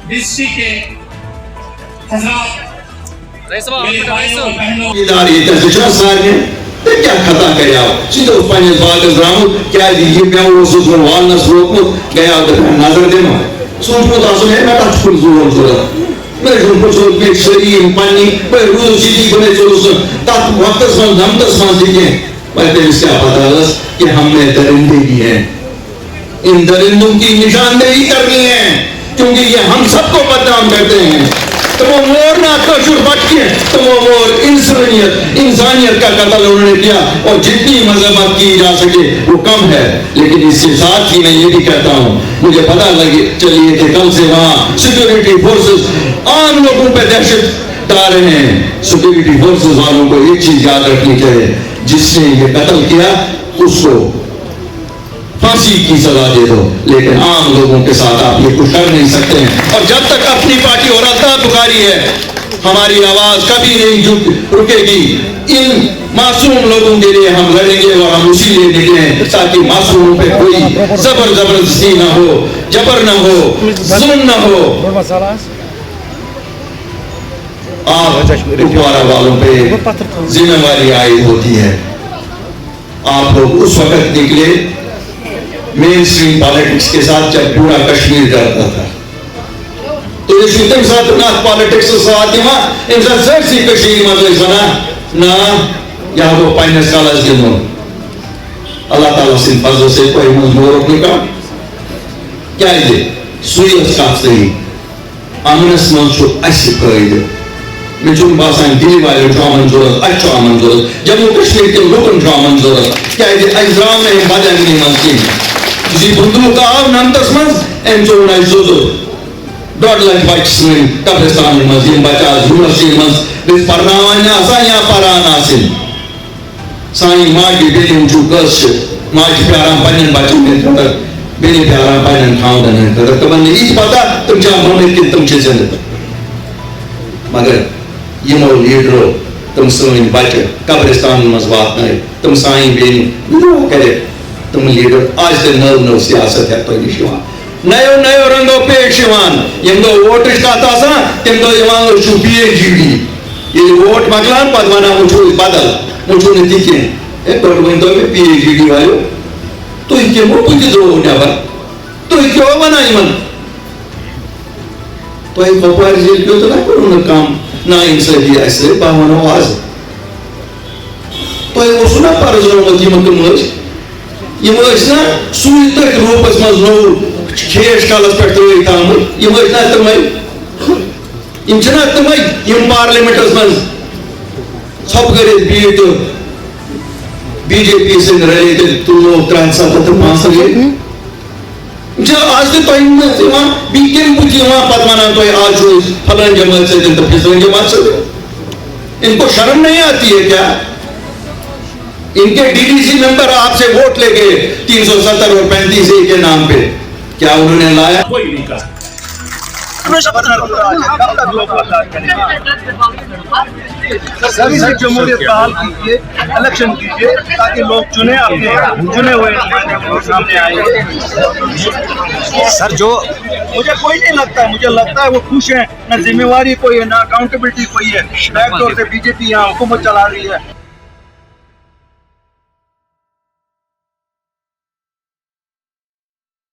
District کے حضرات کیا خطا کرے سیدھا پنس باغس درامت کیا یہ مے والنس روکمت گیا نظر دن سوچمت آسن ہے مے تک کن زور ضرورت میں شریم پنی روز سیدھی بنے چلس تک وقت من نمتس من دیکھیں پر تمس کیا پتا کہ ہم میں درندگی ہے. ان درندوں کی نشاندہی کرنی ہے کیونکہ یہ ہم سب کو بدنام کرتے ہیں. تو وہ مور نہ کشور بچے تو وہ مور انسانیت کا قتل انہوں نے کیا اور جتنی مذمت کی جا سکے وہ کم ہے. لیکن اس کے ساتھ ہی میں یہ بھی کہتا ہوں مجھے پتا لگے چلیے کہ کل سے وہاں سیکورٹی فورسز عام لوگوں پہ دہشت ڈال رہے ہیں. سیکورٹی فورسز والوں کو ایک چیز یاد رکھنی چاہیے جس نے یہ قتل کیا اس کو پھانسی کی سزا دے دو لیکن عام لوگوں کے ساتھ آپ یہ کچھ کر نہیں سکتے ہیں. اور جب تک اپنی پارٹی اور الطاف بخاری ہے ہماری آواز کبھی نہیں رکے گی. ان معصوم لوگوں کے لیے ہم لڑیں گے اور ہم اسی لیے نکلے ہیں تاکہ معصوموں پہ کوئی زبردستی نہ ہو, جبر نہ ہو, ظلم نہ ہو. آپ کپواڑہ والوں پہ ذمہ داری عائد ہوتی ہے. آپ لوگ اس وقت نکلے مین اسٹریم پالیٹکس کے ساتھ جب پورا کشمیر ڈرتا تھا تو یہ تم ساتھ پالیٹکس ساتھ سرسی کشمیر مزے بنا نہ یا وہ پائنس کالس گندو اللہ تعالیٰ سن فضل سے کوئی مزمور نکا کیا یہ سویت کات صحیح امنس من چھو اسی قائد میں چھو باسان دلی والے ڈرامن ضرورت اچھو امن ضرورت جموں کشمیر کے لوگن ڈرامن ضرورت کیا یہ اجرام میں بدن نہیں منتی کسی بندوق آو نمتس مز ایم چون آئی زوزو 2 لاکھ بچس میں قبرستان مز یم بچاز یونیورسٹی مز بیس پرناوانی آسا یا پران آسن سائن ماجی بیلیم جو گرس ماجی پیاران پنین بچوں میں خطر بیلی پیاران پنین خاندن ہے خطر تو بندی ایچ پتا تم چاہ مومن کی تم چیز زندہ مگر یہ مو لیڈرو تم سوین بچ قبرستان مز بات نہیں تم سائن بیلیم نو کرے تم لیڈر آج سے نو سیاست ہے تو نشوان نیو رنگو پیش شوان یم دو ووٹش کا تاسا تم دو یوان شو پی ایچ ڈی یہ ووٹ مگلان پدوانا مجھو بدل مجھو نتیجیں ایک بڑھ دو میں پی ایچ ڈی والو تو ہی کیا مو پوچھ دو نیبر تو ہی کیا بنا ایمن تو ہی کپواڑہ جیل کیوں تو نہ کروں کام نا انصافی ایسے باہمانو آواز تو ہی وہ سنا پارزنو مدی مکمج یہ نا سوئی تک روپس مز نو کھیش کالس پہ ترقی آمت یہ نا تمے یہ تمے یم پارلیمنٹس مز ژھپ کر بیٹ بی جے پی سن رلے تو 3-7 آج تو بی کم بچ پتہ ونان تھی آج فلان جماعت سے فلان جماعت سے ان کو شرم نہیں آتی ہے کیا؟ ان کے ڈی ڈی سی ممبر آپ سے ووٹ لے گئے 370 اور 35 کے نام پہ کیا انہوں نے لایا؟ کوئی نہیں کہا. سر جمہوریت کا حال کیجیے, الیکشن کیجیے تاکہ لوگ چنے اپنے چنے ہوئے سامنے آئیں. سر جو مجھے کوئی نہیں لگتا ہے, مجھے لگتا ہے وہ خوش ہیں, نہ ذمہ داری کوئی ہے نہ اکاؤنٹیبلٹی کوئی ہے. بیک ڈور سے بی جے پی یہاں حکومت چلا رہی ہے.